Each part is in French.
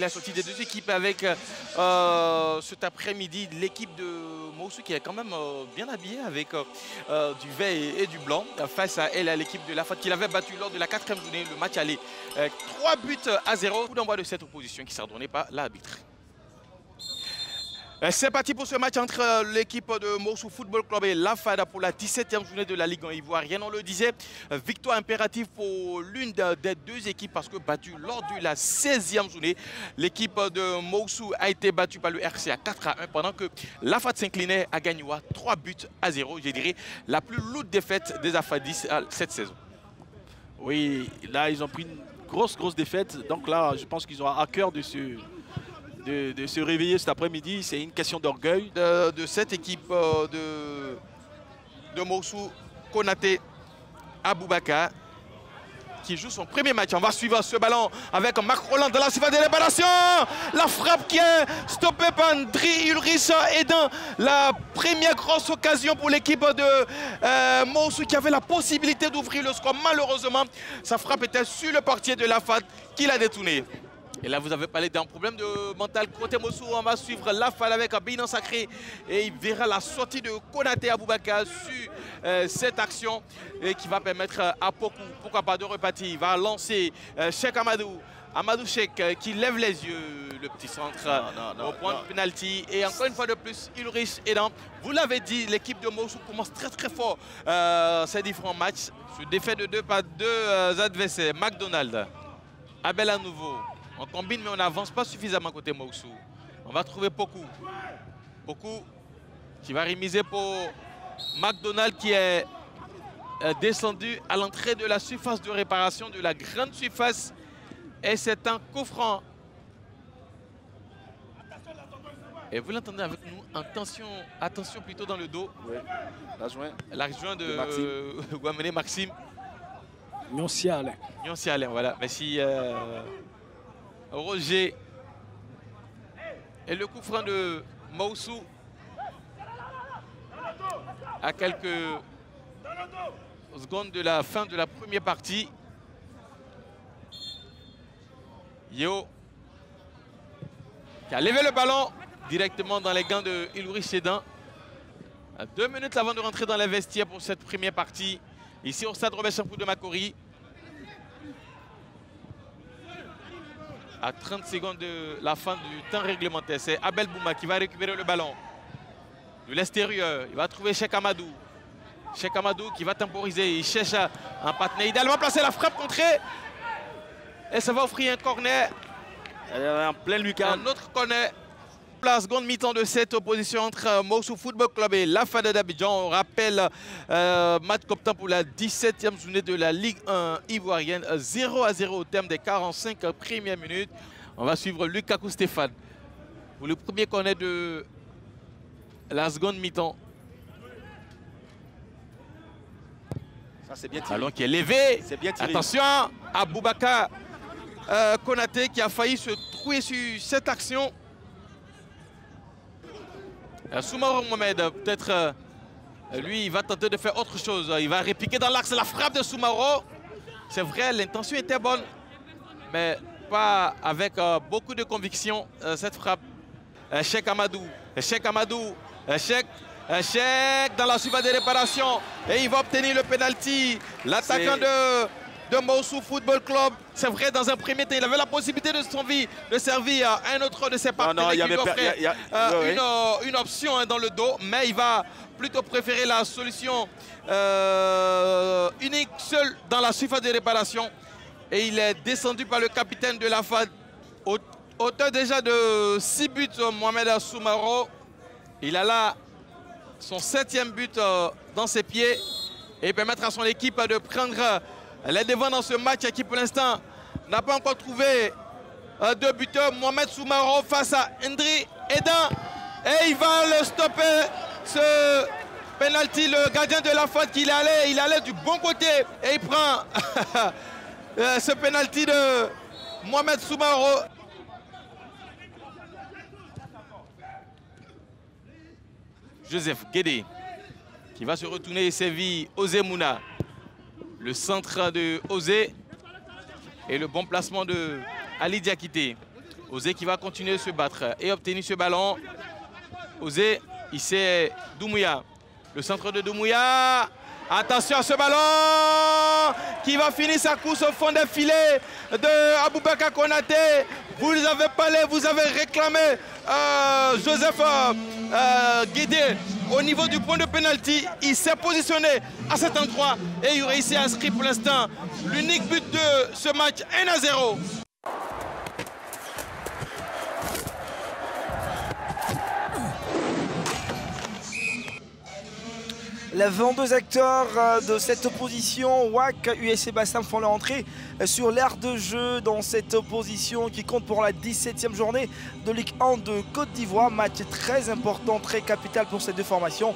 la sortie des deux équipes avec cet après-midi l'équipe de Moussou qui est quand même bien habillée avec du vert et du blanc face à elle, à l'équipe de Lafade qui l'avait battu lors de la 4e journée. Le match allait 3 buts à 0. Coup d'envoi de cette opposition qui sera donnée par l'arbitre. C'est parti pour ce match entre l'équipe de Moussou Football Club et Lafade pour la 17e journée de la Ligue 1 ivoirienne. On le disait, victoire impérative pour l'une des deux équipes parce que battue lors de la 16e journée. L'équipe de Moussou a été battue par le RCA 4-1 pendant que Lafade s'inclinait à Gagnoua 3 buts à 0. Je dirais la plus lourde défaite des Afadis cette saison. Oui, là ils ont pris une grosse défaite. Donc là, je pense qu'ils ont à cœur de se réveiller cet après-midi. C'est une question d'orgueil. De cette équipe de Moussou, Konaté Aboubakar, qui joue son premier match. On va suivre ce ballon avec Marc Roland dans la surface de réparation. La frappe qui est stoppée par Andri Ulrich et dans la première grosse occasion pour l'équipe de Moussou qui avait la possibilité d'ouvrir le score. Malheureusement, sa frappe était sur le portier de Lafade qui l'a détourné. Et là, vous avez parlé d'un problème de mental côté Moussou. On va suivre Lafade avec un bilan sacré. Et il verra la sortie de Konaté Aboubakar sur cette action et qui va permettre à Poku, pourquoi pas, de repartir. Il va lancer Cheikh Amadou. Amadou Cheikh qui lève les yeux, le petit centre au point de pénalty. Et encore une fois de plus, Ulrich Edan. Vous l'avez dit, l'équipe de Moussou commence très fort ces différents matchs. Sur défait de 2 par 2 adversaires. McDonald, Abel à nouveau. On combine, mais on n'avance pas suffisamment côté Moussou. On va trouver Poku. Poku qui va remiser pour McDonald qui est descendu à l'entrée de la surface de réparation, de la grande surface. Et c'est un coup franc. Et vous l'entendez avec nous, attention plutôt dans le dos. Oui. L'adjoint de Guamene Maxime. Nyonsi Alain. Nyonsi Alain, voilà. Merci. Roger. Et le coup franc de Moussou à quelques secondes de la fin de la première partie. Yo qui a levé le ballon directement dans les gants de Ulrich Sedan. 2 minutes avant de rentrer dans les vestiaires pour cette première partie. Ici au stade Robert Champoux de Makori. À 30 secondes de la fin du temps réglementaire, c'est Abel Bouma qui va récupérer le ballon. De l'extérieur, il va trouver Cheikh Amadou. Cheikh Amadou qui va temporiser, il cherche un partenaire. Idéalement placé, la frappe contrée. Et ça va offrir un corner. Elle est en pleine lucarne. Un autre corner. La seconde mi-temps de cette opposition entre Moussou Football Club et Lafade d'Abidjan. On rappelle match comptant pour la 17e journée de la Ligue 1 ivoirienne. 0-0 au terme des 45 premières minutes. On va suivre Lukaku Stéphane pour le premier corner de la seconde mi-temps. Ça c'est bien tiré. Ballon qui est levé. C'est bien tiré. Attention à Boubacar Konaté qui a failli se trouver sur cette action. Soumaoro Mohamed, peut-être lui, il va tenter de faire autre chose. Il va répliquer dans l'axe la frappe de Soumaoro. C'est vrai, l'intention était bonne, mais pas avec beaucoup de conviction, cette frappe. Cheikh Amadou, Cheikh Amadou, Cheikh dans la surface de réparation. Et il va obtenir le penalty. L'attaquant de Moussou Football Club. C'est vrai, dans un premier temps, il avait la possibilité de servir un autre de ses partenaires qui lui offrait une option dans le dos, mais il va plutôt préférer la solution unique, seul dans la surface de réparation. Et il est descendu par le capitaine de Lafade, auteur déjà de 6 buts, Mohamed Soumaoro. Il a là son 7e but dans ses pieds et permettre à son équipe de prendre les devants dans ce match qui pour l'instant n'a pas encore trouvé de buteur. Mohamed Soumaoro face à Andri Edan. Et il va le stopper, ce penalty. Le gardien de Lafade il allait du bon côté. Et il prend ce penalty de Mohamed Soumaoro. Joseph Guédé qui va se retourner et servir Osé Mouna. Le centre de Osé et le bon placement de Ali Diakité. Osé qui va continuer de se battre et obtenir ce ballon. Osé, c'est Doumbouya. Le centre de Doumbouya. Attention à ce ballon qui va finir sa course au fond des filets de Aboubakar Konaté. Vous avez parlé, vous avez réclamé Joseph Guédé au niveau du point de pénalty. Il s'est positionné à cet endroit et il réussit à inscrire pour l'instant l'unique but de ce match 1-0. Les 22 acteurs de cette opposition, WAC, USC Bassam font leur entrée sur l'aire de jeu dans cette opposition qui compte pour la 17e journée de Ligue 1 de Côte d'Ivoire. Match très important, très capital pour ces deux formations.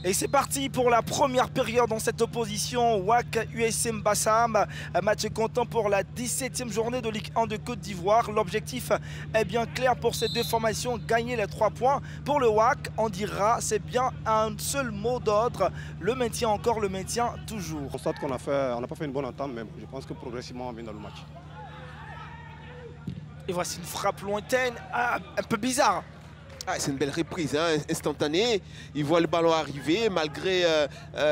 Et c'est parti pour la première période dans cette opposition. WAC USM Bassam, un match comptant pour la 17e journée de Ligue 1 de Côte d'Ivoire. L'objectif est bien clair pour ces deux formations, gagner les 3 points. Pour le WAC, on dira c'est bien un seul mot d'ordre, le maintien encore, le maintien toujours. On constate qu'on n'a pas fait une bonne entame, mais je pense que progressivement on vient dans le match. Et voici une frappe lointaine, un peu bizarre. Ah, c'est une belle reprise, hein, instantanée. Il voit le ballon arriver, malgré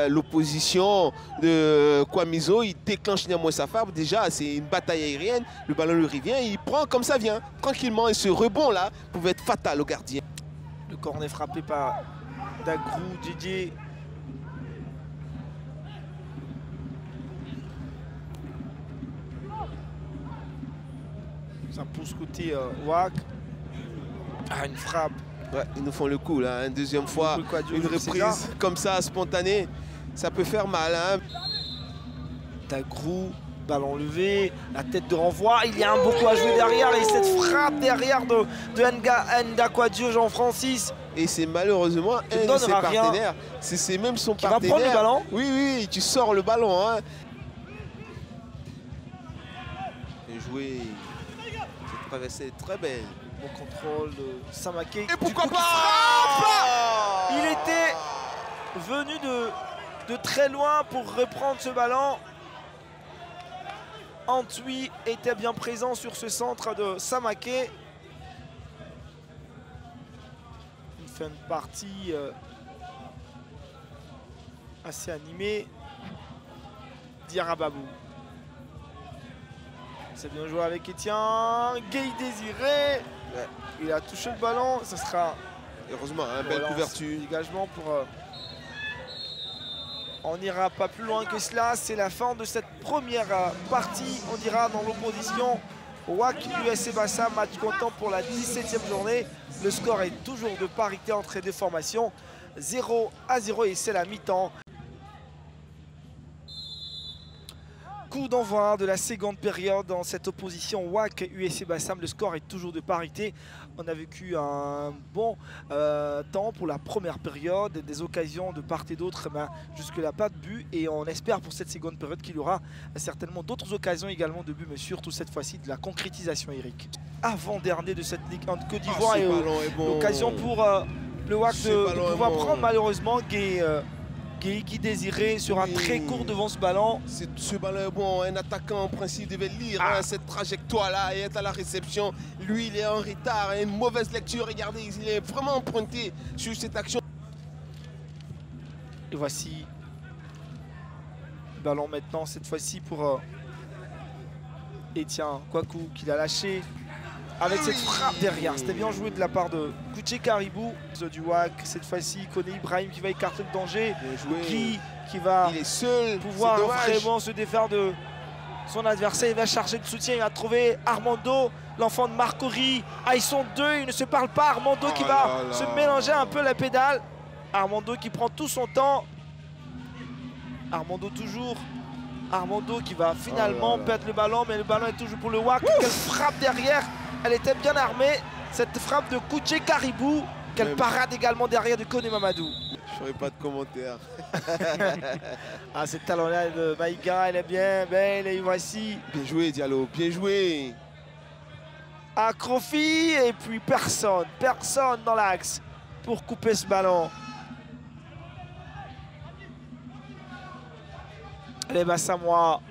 l'opposition de Kwamizo, il déclenche néanmoins sa frappe. Déjà, c'est une bataille aérienne. Le ballon lui revient, il prend comme ça vient, tranquillement. Et ce rebond là pouvait être fatal au gardien. Le corner frappé par Dagrou, Didier. Ça pousse côté WAC. Ah, une frappe. Ouais, ils nous font le coup là, une deuxième fois, une reprise comme ça, spontanée, ça peut faire mal. Hein. Dagrou, ballon levé, la tête de renvoi, il y a un beaucoup à jouer derrière et cette frappe derrière de Ndakwadjo Jean-Francis. Et c'est malheureusement un de ses partenaires, c'est même son partenaire. Qui va prendre le ballon. Oui, oui, tu sors le ballon. Hein. Bien joué, cette traversée est très belle. Bon contrôle de Samaké. Et pourquoi pas Il était venu de très loin pour reprendre ce ballon. Antwi était bien présent sur ce centre de Samaké. Une fin de partie assez animée. Diarababou. C'est bien joué avec Etienne. Gay Désiré. Ouais. Il a touché le ballon. Ce sera. Heureusement, une belle couverture. Dégagement pour. On n'ira pas plus loin que cela. C'est la fin de cette première partie. On dira dans l'opposition. WAC USC Bassam, match comptant pour la 17e journée. Le score est toujours de parité entre les deux formations. 0-0 et c'est la mi-temps. Coup d'envoi de la seconde période dans cette opposition WAC USC Bassam. Le score est toujours de parité. On a vécu un bon temps pour la première période, des occasions de part et d'autre, jusque-là pas de but. Et on espère pour cette seconde période qu'il y aura certainement d'autres occasions également de but, mais surtout cette fois-ci de la concrétisation, Eric. Avant-dernier de cette Ligue 1 de Côte d'Ivoire et l'occasion pour le WAC de pouvoir prendre malheureusement qui désirait sur un très court devant ce ballon. Ce ballon est bon, un attaquant en principe devait lire cette trajectoire-là et être à la réception. Lui, il est en retard, une mauvaise lecture. Regardez, il est vraiment emprunté sur cette action. Et voici le ballon maintenant, cette fois-ci pour Etienne Kwaku qui l'a lâché. Avec cette frappe derrière, c'était bien joué de la part de Kouché Caribou du WAC. Cette fois-ci, Koné Ibrahim qui va écarter le danger. Qui va il est seul, pouvoir vraiment se défaire de son adversaire. Il va chercher de soutien, il va trouver Armando, l'enfant de Marcory. Ah, ils sont deux, ils ne se parlent pas. Armando qui va se mélanger un peu la pédale. Armando qui prend tout son temps. Armando toujours. Armando qui va finalement perdre le ballon, mais le ballon est toujours pour le WAC. Quelle frappe derrière! Elle était bien armée, cette frappe de Kouché Caribou. Quelle parade également derrière de Koné Mamadou. Je ferai pas de commentaires. Ah, cette talon-là de Maïga, elle est bien belle. Et voici. Bien joué, Diallo, bien joué. Akrofi, et puis personne dans l'axe pour couper ce ballon. Les Bassamois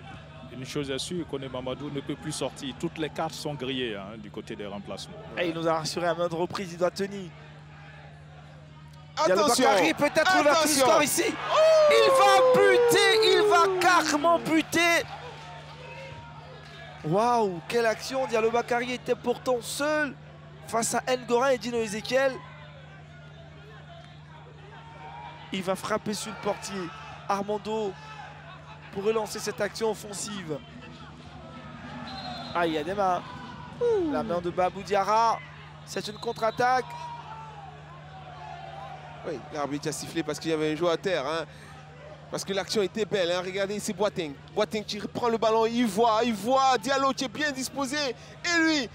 une chose est sûre, Koné Mamadou ne peut plus sortir. Toutes les cartes sont grillées hein, du côté des remplacements. Et il nous a rassuré à maintes reprises, il doit tenir. Attention, peut-être ouvert le score ici. Il va buter, il va carrément buter. Waouh, quelle action. Diallo Bakary était pourtant seul face à Ngorin et Dino Ezekiel. Il va frapper sur le portier. Armando pour relancer cette action offensive. Ah, il y a des mains. La main de Babou Diarra. C'est une contre-attaque. Oui, l'arbitre a sifflé parce qu'il y avait un joueur à terre. Hein. Parce que l'action était belle. Hein. Regardez, c'est Boateng. Boateng qui reprend le ballon. Il voit. Diallo qui est bien disposé. Et lui,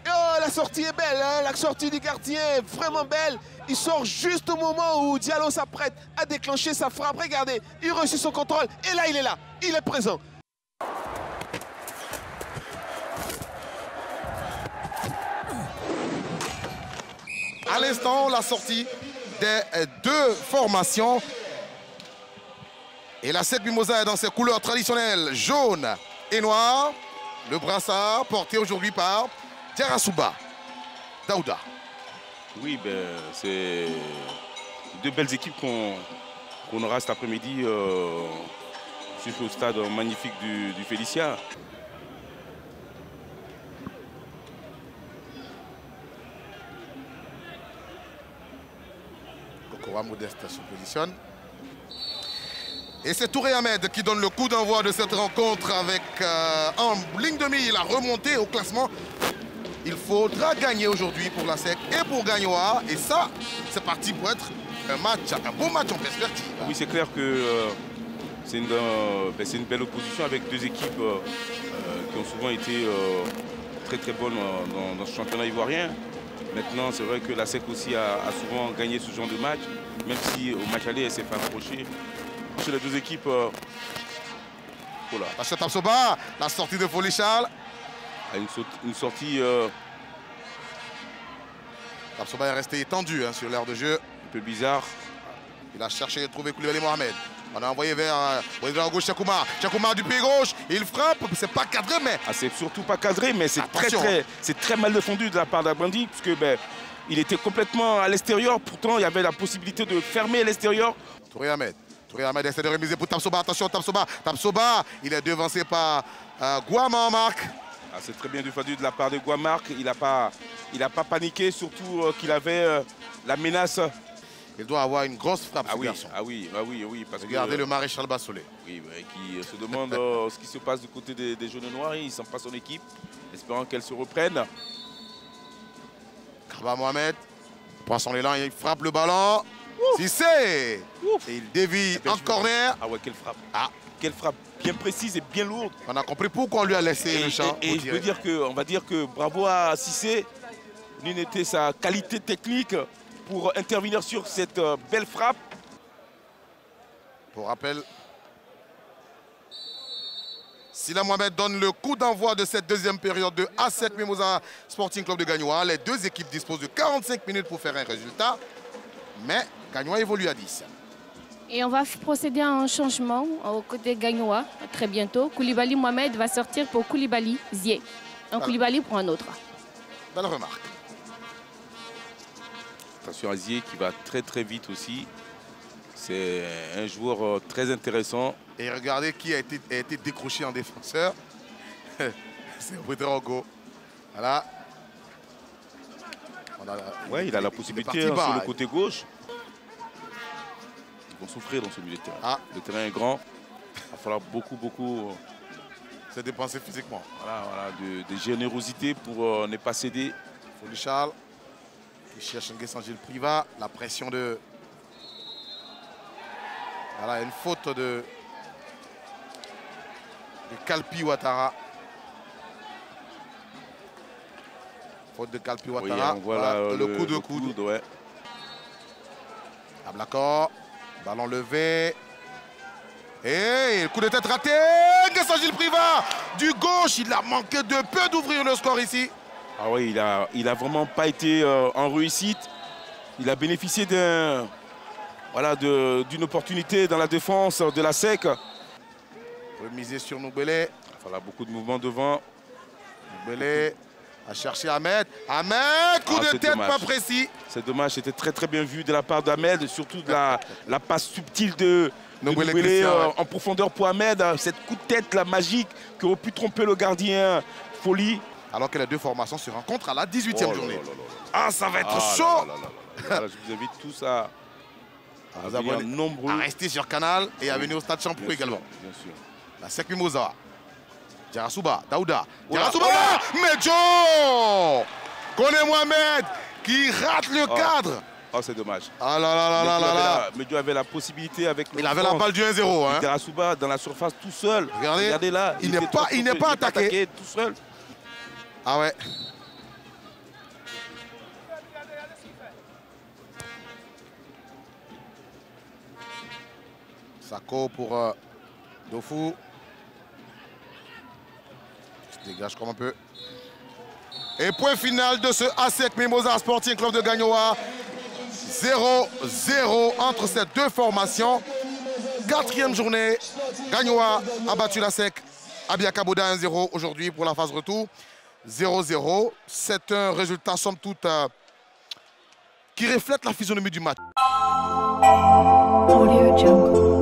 oh, la sortie est belle. Hein. La sortie du gardien est vraiment belle. Il sort juste au moment où Diallo s'apprête à déclencher sa frappe. Regardez, il reçut son contrôle. Et là, il est là. Il est présent. À l'instant, la sortie des deux formations. Et la SEC Mimosa est dans ses couleurs traditionnelles, jaune et noir. Le brassard porté aujourd'hui par Diarra Daouda. Oui, ben, c'est deux belles équipes qu'on aura cet après-midi au stade magnifique du Félicia. Kokora Modeste se positionne. Et c'est Touré Ahmed qui donne le coup d'envoi de cette rencontre avec en ligne de mire la remontée au classement. Il faudra gagner aujourd'hui pour la SEC et pour Gagnoa. Et ça, c'est parti pour être un beau match en perspective. Oui, c'est clair que c'est une belle opposition avec deux équipes qui ont souvent été très très bonnes dans ce championnat ivoirien. Maintenant, c'est vrai que la SEC aussi a souvent gagné ce genre de match, même si au match aller, elle s'est fait approcher. Chez les deux équipes, voilà. Parce Tapsoba, la sortie de Folie Charles. Une sortie... Tapsoba est resté étendu hein, sur l'aire de jeu. Un peu bizarre. Il a cherché de trouver Koulibaly Mohamed. On a envoyé vers à gauche Chakouma. Chakouma du pied gauche. Il frappe. C'est pas cadré, mais. Ah, c'est surtout pas cadré, mais c'est très mal défendu de la part d'Abrandi, puisque il était complètement à l'extérieur. Pourtant, il y avait la possibilité de fermer l'extérieur. Touré Ahmed essaie de remiser pour Tapsoba. Attention, Tapsoba, il est devancé par Guama en marque. Ah, c'est très bien défendu de la part de Guamarc. Il n'a pas paniqué, surtout qu'il avait la menace. Il doit avoir une grosse frappe, ce garçon. Ah oui. Parce regardez le maréchal Bassolé. Oui, qui se demande ce qui se passe du côté des jaunes noirs. Il ne sent pas son équipe, espérant qu'elle se reprenne. Karba Mohamed prend son élan, il frappe le ballon. Cissé. Et il dévie en corner. Ah ouais, quelle frappe. Quelle frappe bien précise et bien lourde. On a compris pourquoi on lui a laissé le champ. Et je veux dire on va dire que bravo à Cissé. L'une était sa qualité technique pour intervenir sur cette belle frappe. Pour rappel, Sila Mohamed donne le coup d'envoi de cette deuxième période de A7 Mimosa Sporting Club de Gagnoa. Les deux équipes disposent de 45 minutes pour faire un résultat. Mais Gagnoa évolue à 10. Et on va procéder à un changement au côté Gagnoa très bientôt. Koulibaly Mohamed va sortir pour Koulibaly Zié. Un Koulibaly pour un autre. Belle remarque. Attention à Zié qui va très très vite aussi. C'est un joueur très intéressant. Et regardez qui a été décroché en défenseur. C'est Ouedraogo. Voilà. Ouais, il a la possibilité sur le côté gauche. Ils vont souffrir dans ce milieu de terrain. Le terrain est grand. Il va falloir beaucoup se dépenser physiquement. Voilà, de générosité pour ne pas céder. Folie Charles qui cherche un Gilles Priva. La pression de... Voilà, une faute de Kalpi Ouattara. Faute de Kalpi Ouattara. Oui, on voit le coup de coude. Ouais. Ablakor, ballon levé. Et le coup de tête raté. Gilles Priva du gauche. Il a manqué de peu d'ouvrir le score ici. Ah oui, il a vraiment pas été en réussite. Il a bénéficié d'une opportunité dans la défense de la SEC. Remiser sur Noubélé. Voilà, beaucoup de mouvements devant. Belé a cherché Ahmed. Ahmed, coup de tête pas précis. C'est dommage, c'était très très bien vu de la part d'Ahmed, surtout de la passe subtile de Ndombele en profondeur pour Ahmed. Cette coup de tête là, magique qui aurait pu tromper le gardien. Folie. Alors que les deux formations se rencontrent à la 18e journée. Ah, ça va être chaud. Voilà, je vous invite tous à venir nombreux. À rester sur Canal et à venir au Stade Champour également. Bien sûr. La SEC Mimosa. Diarra Daouda. Diarra Medjo. Connais Mohamed qui rate le cadre. Oh, c'est dommage. Ah là là là là là. Medjo avait la possibilité avec le. Il avait la balle du 1-0. Hein. Diarra dans la surface tout seul. Regardez là. Il n'est pas attaqué. Tout seul. Ah ouais. Sako pour Dofou. Se dégage comme un peu. Et point final de ce ASEC Mimosa Sporting Club de Gagnoa. 0-0 entre ces deux formations. 4e journée. Gagnoa a battu l'ASEC Abiaka Boda 1-0 aujourd'hui pour la phase retour. 0-0. C'est un résultat somme toute qui reflète la physionomie du match. Audio Jungle.